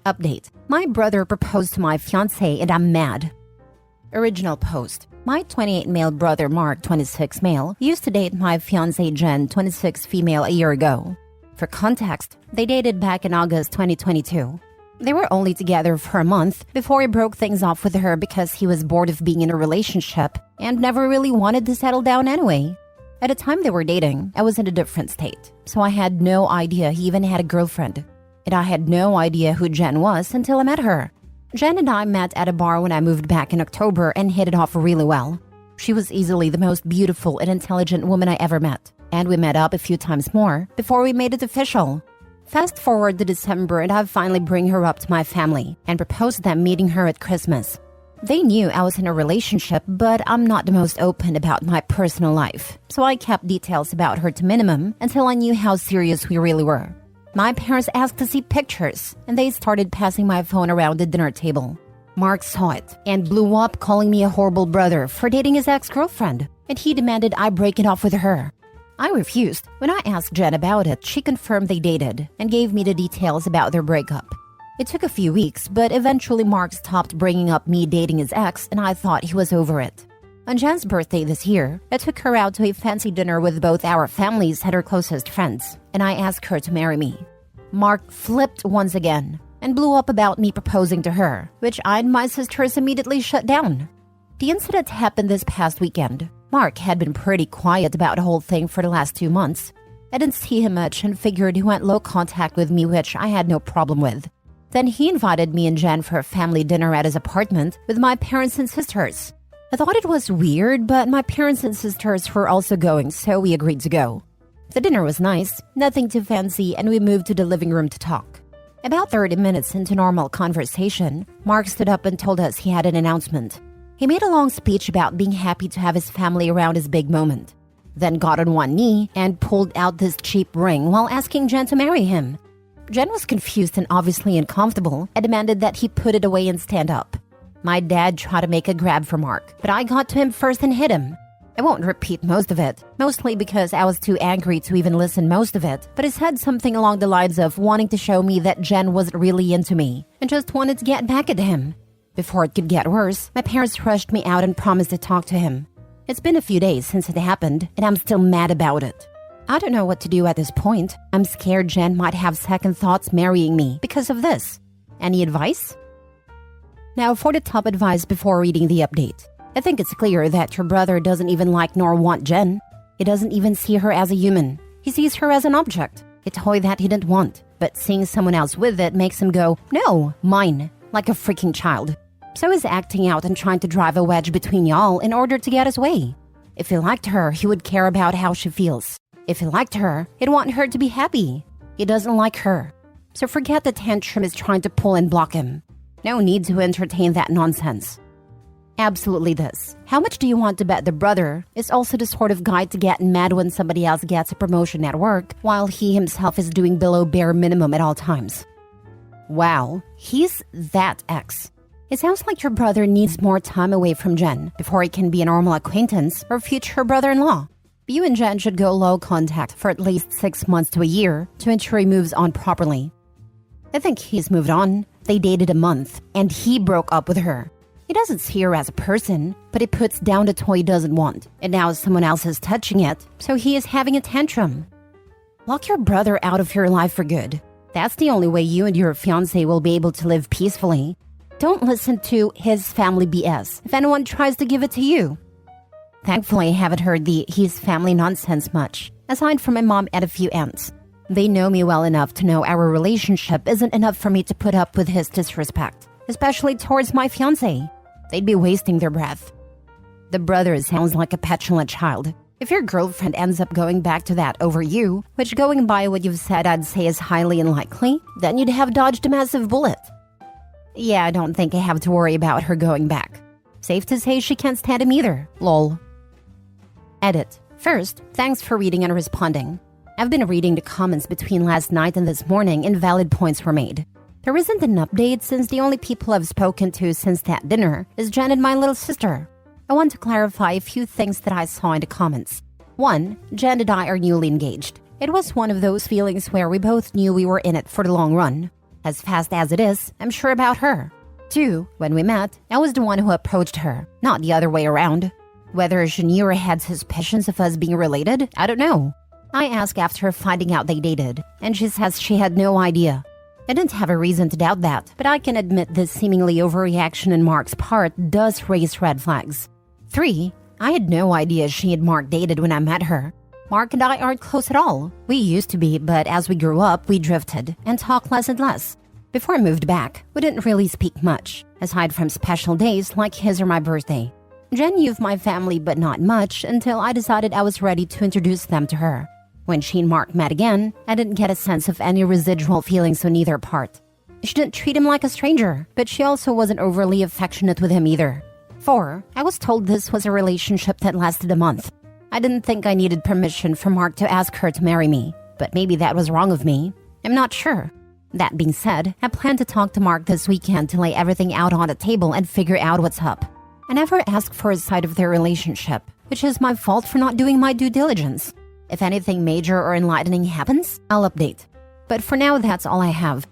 Update. My brother proposed to my fiancée and I'm mad. Original post. My 28 male brother Mark, 26 male, used to date my fiancée Jen, 26 female, a year ago. For context, they dated back in August 2022. They were only together for a month before he broke things off with her because he was bored of being in a relationship and never really wanted to settle down anyway. At the time they were dating, I was in a different state, so I had no idea he even had a girlfriend. And I had no idea who Jen was until I met her. Jen and I met at a bar when I moved back in October and hit it off really well. She was easily the most beautiful and intelligent woman I ever met, and we met up a few times more before we made it official. Fast forward to December and I finally bring her up to my family and proposed them meeting her at Christmas. They knew I was in a relationship, but I'm not the most open about my personal life, so I kept details about her to minimum until I knew how serious we really were. My parents asked to see pictures, and they started passing my phone around the dinner table. Mark saw it and blew up, calling me a horrible brother for dating his ex-girlfriend, and he demanded I break it off with her. I refused. When I asked Jen about it, she confirmed they dated and gave me the details about their breakup. It took a few weeks, but eventually Mark stopped bringing up me dating his ex, and I thought he was over it. On Jen's birthday this year, I took her out to a fancy dinner with both our families and her closest friends, and I asked her to marry me. Mark flipped once again and blew up about me proposing to her, which I and my sisters immediately shut down. The incident happened this past weekend. Mark had been pretty quiet about the whole thing for the last 2 months. I didn't see him much and figured he went low contact with me, which I had no problem with. Then he invited me and Jen for a family dinner at his apartment with my parents and sisters. I thought it was weird, but my parents and sisters were also going, so we agreed to go. The dinner was nice, nothing too fancy, and we moved to the living room to talk. About 30 minutes into normal conversation, Mark stood up and told us he had an announcement. He made a long speech about being happy to have his family around his big moment, then got on one knee and pulled out this cheap ring while asking Jen to marry him. Jen was confused and obviously uncomfortable and demanded that he put it away and stand up. My dad tried to make a grab for Mark, but I got to him first and hit him. I won't repeat most of it, mostly because I was too angry to even listen most of it, but he said something along the lines of wanting to show me that Jen wasn't really into me and just wanted to get back at him. Before it could get worse, my parents rushed me out and promised to talk to him. It's been a few days since it happened, and I'm still mad about it. I don't know what to do at this point. I'm scared Jen might have second thoughts marrying me because of this. Any advice? Now for the top advice before reading the update. I think it's clear that your brother doesn't even like nor want Jen. He doesn't even see her as a human. He sees her as an object, a toy that he didn't want. But seeing someone else with it makes him go, no, mine, like a freaking child. So he's acting out and trying to drive a wedge between y'all in order to get his way. If he liked her, he would care about how she feels. If he liked her, he'd want her to be happy. He doesn't like her. So forget the tantrum is trying to pull and block him. No need to entertain that nonsense. Absolutely this. How much do you want to bet the brother is also the sort of guy to get mad when somebody else gets a promotion at work while he himself is doing below bare minimum at all times? Wow, he's that ex. It sounds like your brother needs more time away from Jen before he can be a normal acquaintance or future brother-in-law. You and Jen should go low contact for at least 6 months to a year to ensure he moves on properly. I think he's moved on. They dated a month, and he broke up with her. He doesn't see her as a person, but he puts down the toy he doesn't want, and now someone else is touching it, so he is having a tantrum. Lock your brother out of your life for good. That's the only way you and your fiancé will be able to live peacefully. Don't listen to his family BS if anyone tries to give it to you. Thankfully, I haven't heard the his family nonsense much, aside from my mom and a few aunts. They know me well enough to know our relationship isn't enough for me to put up with his disrespect, especially towards my fiancé. They'd be wasting their breath. The brother sounds like a petulant child. If your girlfriend ends up going back to that over you, which going by what you've said I'd say is highly unlikely, then you'd have dodged a massive bullet. Yeah, I don't think I have to worry about her going back. Safe to say she can't stand him either, lol. Edit. First, thanks for reading and responding. I've been reading the comments between last night and this morning and valid points were made. There isn't an update since the only people I've spoken to since that dinner is Jen and my little sister. I want to clarify a few things that I saw in the comments. 1. Jen and I are newly engaged. It was one of those feelings where we both knew we were in it for the long run. As fast as it is, I'm sure about her. 2. When we met, I was the one who approached her, not the other way around. Whether she knew or had suspicions of us being related, I don't know. I asked after finding out they dated, and she says she had no idea. I didn't have a reason to doubt that, but I can admit this seemingly overreaction on Mark's part does raise red flags. 3. I had no idea she and Mark dated when I met her. Mark and I aren't close at all. We used to be, but as we grew up, we drifted and talked less and less. Before I moved back, we didn't really speak much, aside from special days like his or my birthday. Jen knew of my family but not much until I decided I was ready to introduce them to her. When she and Mark met again, I didn't get a sense of any residual feelings on either part. She didn't treat him like a stranger, but she also wasn't overly affectionate with him either. 4. I was told this was a relationship that lasted a month. I didn't think I needed permission from Mark to ask her to marry me, but maybe that was wrong of me. I'm not sure. That being said, I plan to talk to Mark this weekend to lay everything out on the table and figure out what's up. I never asked for a side of their relationship, which is my fault for not doing my due diligence. If anything major or enlightening happens, I'll update. But for now, that's all I have.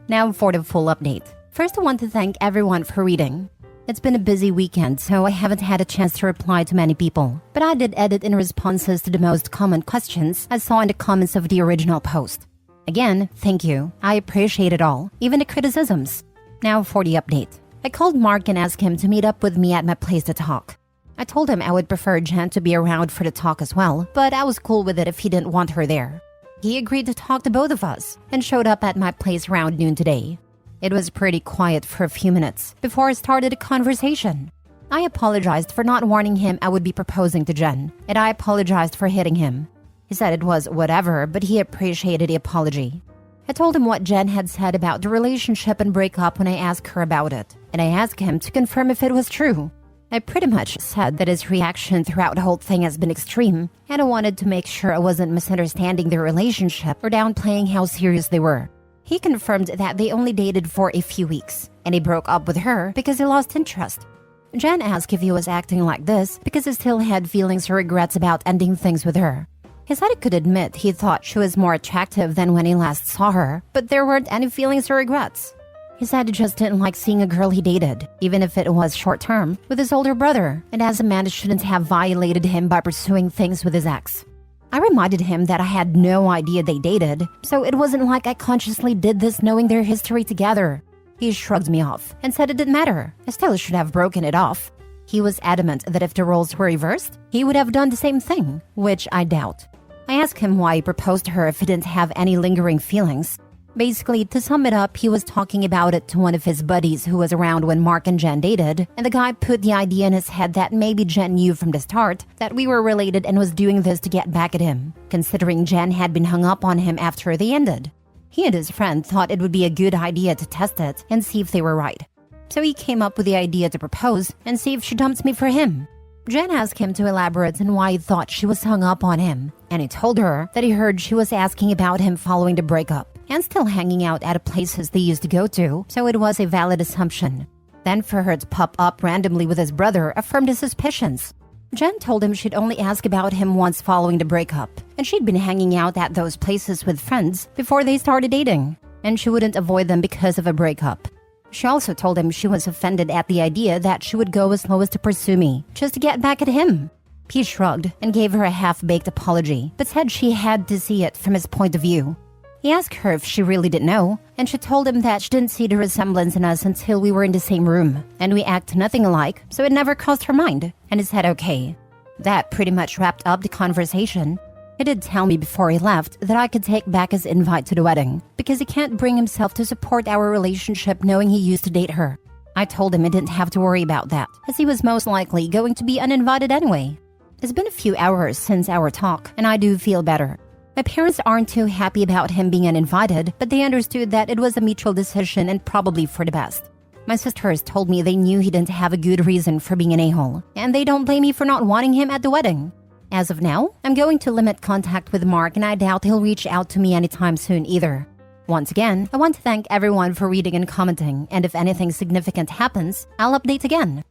Now for the full update. First, I want to thank everyone for reading. It's been a busy weekend, so I haven't had a chance to reply to many people. But I did edit in responses to the most common questions I saw in the comments of the original post. Again, thank you. I appreciate it all, even the criticisms. Now for the update. I called Mark and asked him to meet up with me at my place to talk. I told him I would prefer Jen to be around for the talk as well, but I was cool with it if he didn't want her there. He agreed to talk to both of us and showed up at my place around noon today. It was pretty quiet for a few minutes before I started a conversation. I apologized for not warning him I would be proposing to Jen, and I apologized for hitting him. He said it was whatever, but he appreciated the apology. I told him what Jen had said about the relationship and breakup when I asked her about it, and I asked him to confirm if it was true. I pretty much said that his reaction throughout the whole thing has been extreme, and I wanted to make sure I wasn't misunderstanding their relationship or downplaying how serious they were. He confirmed that they only dated for a few weeks, and he broke up with her because he lost interest. Jen asked if he was acting like this because he still had feelings or regrets about ending things with her. He said he could admit he thought she was more attractive than when he last saw her, but there weren't any feelings or regrets. He said he just didn't like seeing a girl he dated, even if it was short-term, with his older brother, and as a man shouldn't have violated him by pursuing things with his ex. I reminded him that I had no idea they dated, so it wasn't like I consciously did this knowing their history together. He shrugged me off and said it didn't matter. I still should have broken it off. He was adamant that if the roles were reversed, he would have done the same thing, which I doubt. I asked him why he proposed to her if he didn't have any lingering feelings. Basically, to sum it up, he was talking about it to one of his buddies who was around when Mark and Jen dated, and the guy put the idea in his head that maybe Jen knew from the start that we were related and was doing this to get back at him, considering Jen had been hung up on him after they ended. He and his friend thought it would be a good idea to test it and see if they were right. So he came up with the idea to propose and see if she dumped me for him. Jen asked him to elaborate on why he thought she was hung up on him, and he told her that he heard she was asking about him following the breakup and still hanging out at places they used to go to, so it was a valid assumption. Then for her to pop up randomly with his brother affirmed his suspicions. Jen told him she'd only asked about him once following the breakup, and she'd been hanging out at those places with friends before they started dating, and she wouldn't avoid them because of a breakup. She also told him she was offended at the idea that she would go as low as to pursue me, just to get back at him. He shrugged and gave her a half-baked apology, but said she had to see it from his point of view. He asked her if she really didn't know, and she told him that she didn't see the resemblance in us until we were in the same room, and we act nothing alike, so it never crossed her mind, and he said okay. That pretty much wrapped up the conversation. He did tell me before he left that I could take back his invite to the wedding, because he can't bring himself to support our relationship knowing he used to date her. I told him he didn't have to worry about that, as he was most likely going to be uninvited anyway. It's been a few hours since our talk, and I do feel better. My parents aren't too happy about him being uninvited, but they understood that it was a mutual decision and probably for the best. My sisters told me they knew he didn't have a good reason for being an a-hole, and they don't blame me for not wanting him at the wedding. As of now, I'm going to limit contact with Mark, and I doubt he'll reach out to me anytime soon either. Once again, I want to thank everyone for reading and commenting, and if anything significant happens, I'll update again.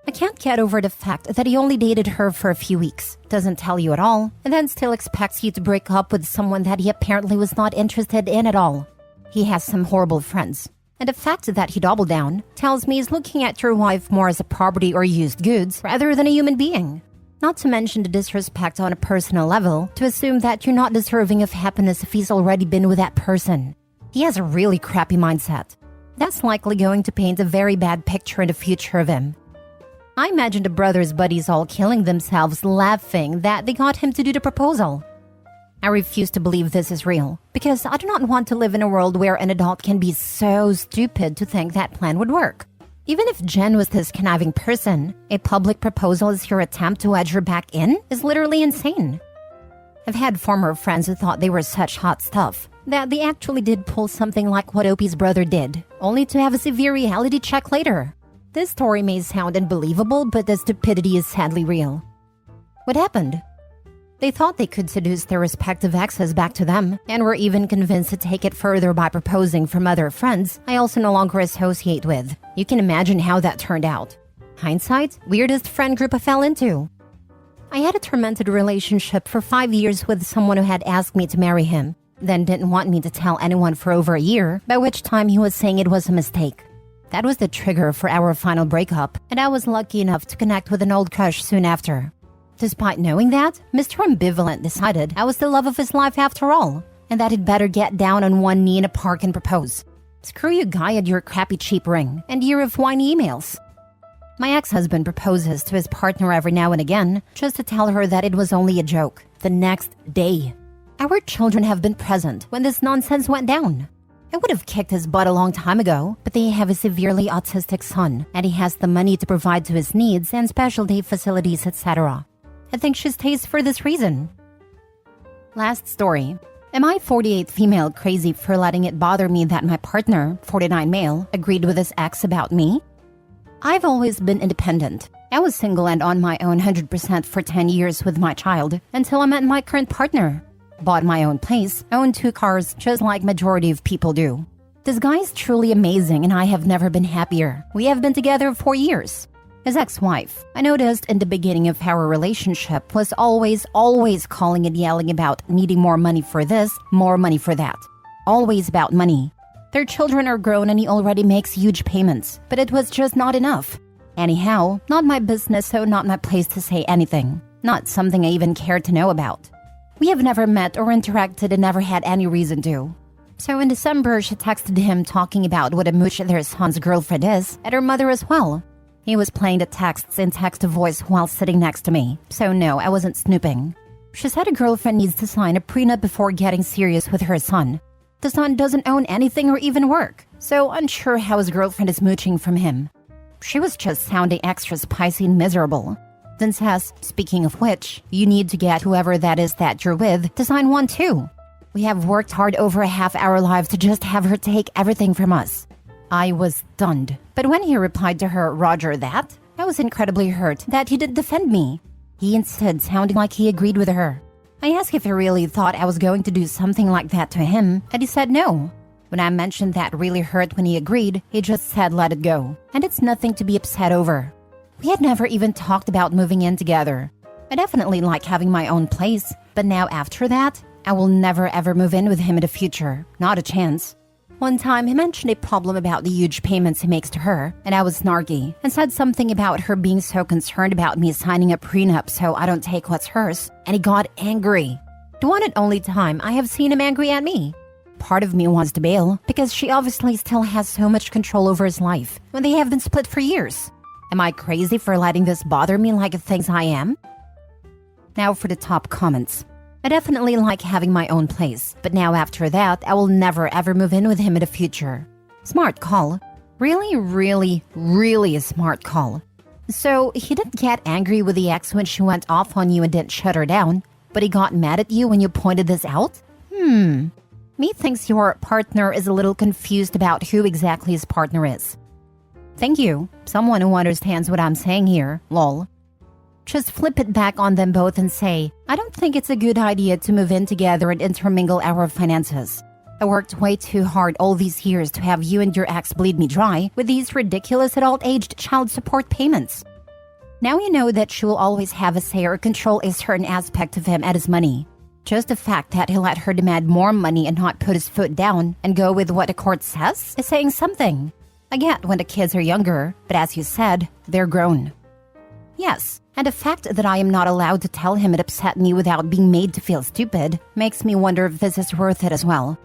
I can't get over the fact that he only dated her for a few weeks, doesn't tell you at all, and then still expects you to break up with someone that he apparently was not interested in at all. He has some horrible friends. And the fact that he doubled down tells me he's looking at your wife more as a property or used goods rather than a human being. Not to mention the disrespect on a personal level to assume that you're not deserving of happiness if he's already been with that person. He has a really crappy mindset. That's likely going to paint a very bad picture in the future of him. I imagine the brothers' buddies all killing themselves laughing that they got him to do the proposal. I refuse to believe this is real because I do not want to live in a world where an adult can be so stupid to think that plan would work. Even if Jen was this conniving person, a public proposal as your attempt to edge her back in is literally insane. I've had former friends who thought they were such hot stuff that they actually did pull something like what Opie's brother did, only to have a severe reality check later. This story may sound unbelievable, but the stupidity is sadly real. What happened? They thought they could seduce their respective exes back to them, and were even convinced to take it further by proposing from other friends I also no longer associate with. You can imagine how that turned out. Hindsight, weirdest friend group I fell into. I had a tormented relationship for 5 years with someone who had asked me to marry him, then didn't want me to tell anyone for over a year, by which time he was saying it was a mistake. That was the trigger for our final breakup, and I was lucky enough to connect with an old crush soon after. Despite knowing that, Mr. Ambivalent decided I was the love of his life after all, and that he'd better get down on one knee in a park and propose. Screw you, guy, and your crappy cheap ring, and year of whiny emails. My ex-husband proposes to his partner every now and again, just to tell her that it was only a joke, the next day. Our children have been present when this nonsense went down. I would have kicked his butt a long time ago, but they have a severely autistic son, and he has the money to provide to his needs and specialty facilities, etc. I think she stays for this reason. Last story. Am I 48 female crazy for letting it bother me that my partner, 49 male, agreed with his ex about me? I've always been independent. I was single and on my own 100% for 10 years with my child until I met my current partner. Bought my own place, owned 2 cars just like majority of people do. This guy is truly amazing and I have never been happier. We have been together 4 years. His ex-wife, I noticed in the beginning of our relationship, was always calling and yelling about needing more money for this, more money for that. Always about money. Their children are grown and he already makes huge payments, but it was just not enough. Anyhow, not my business, so not my place to say anything. Not something I even cared to know about. We have never met or interacted and never had any reason to. So in December, she texted him talking about what a mooch their son's girlfriend is, and her mother as well. He was playing the texts in text-to-voice while sitting next to me, so no, I wasn't snooping. She said a girlfriend needs to sign a prenup before getting serious with her son. The son doesn't own anything or even work, so unsure how his girlfriend is mooching from him. She was just sounding extra spicy and miserable. Then says, speaking of which, you need to get whoever that is that you're with to sign one too. We have worked hard over half our lives to just have her take everything from us. I was stunned. But when he replied to her, Roger that, I was incredibly hurt that he didn't defend me. He instead sounded like he agreed with her. I asked if he really thought I was going to do something like that to him, and he said no. When I mentioned that really hurt when he agreed, he just said let it go, and it's nothing to be upset over. We had never even talked about moving in together. I definitely like having my own place, but now after that, I will never ever move in with him in the future. Not a chance. One time, he mentioned a problem about the huge payments he makes to her, and I was snarky and said something about her being so concerned about me signing a prenup so I don't take what's hers, and he got angry. The one and only time I have seen him angry at me. Part of me wants to bail because she obviously still has so much control over his life when they have been split for years. Am I crazy for letting this bother me like it thinks I am? Now for the top comments. I definitely like having my own place, but now after that, I will never ever move in with him in the future. Smart call. Really a smart call. So, he didn't get angry with the ex when she went off on you and didn't shut her down, but he got mad at you when you pointed this out? Me thinks your partner is a little confused about who exactly his partner is. Thank you. Someone who understands what I'm saying here. Lol. Just flip it back on them both and say, I don't think it's a good idea to move in together and intermingle our finances. I worked way too hard all these years to have you and your ex bleed me dry with these ridiculous adult-aged child support payments. Now you know that she will always have a say or control a certain aspect of him and his money. Just the fact that he let her demand more money and not put his foot down and go with what the court says is saying something. I get when the kids are younger, but as you said, they're grown. Yes, and the fact that I am not allowed to tell him it upset me without being made to feel stupid makes me wonder if this is worth it as well.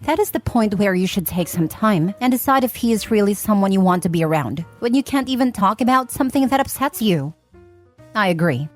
That is the point where you should take some time and decide if he is really someone you want to be around when you can't even talk about something that upsets you. I agree.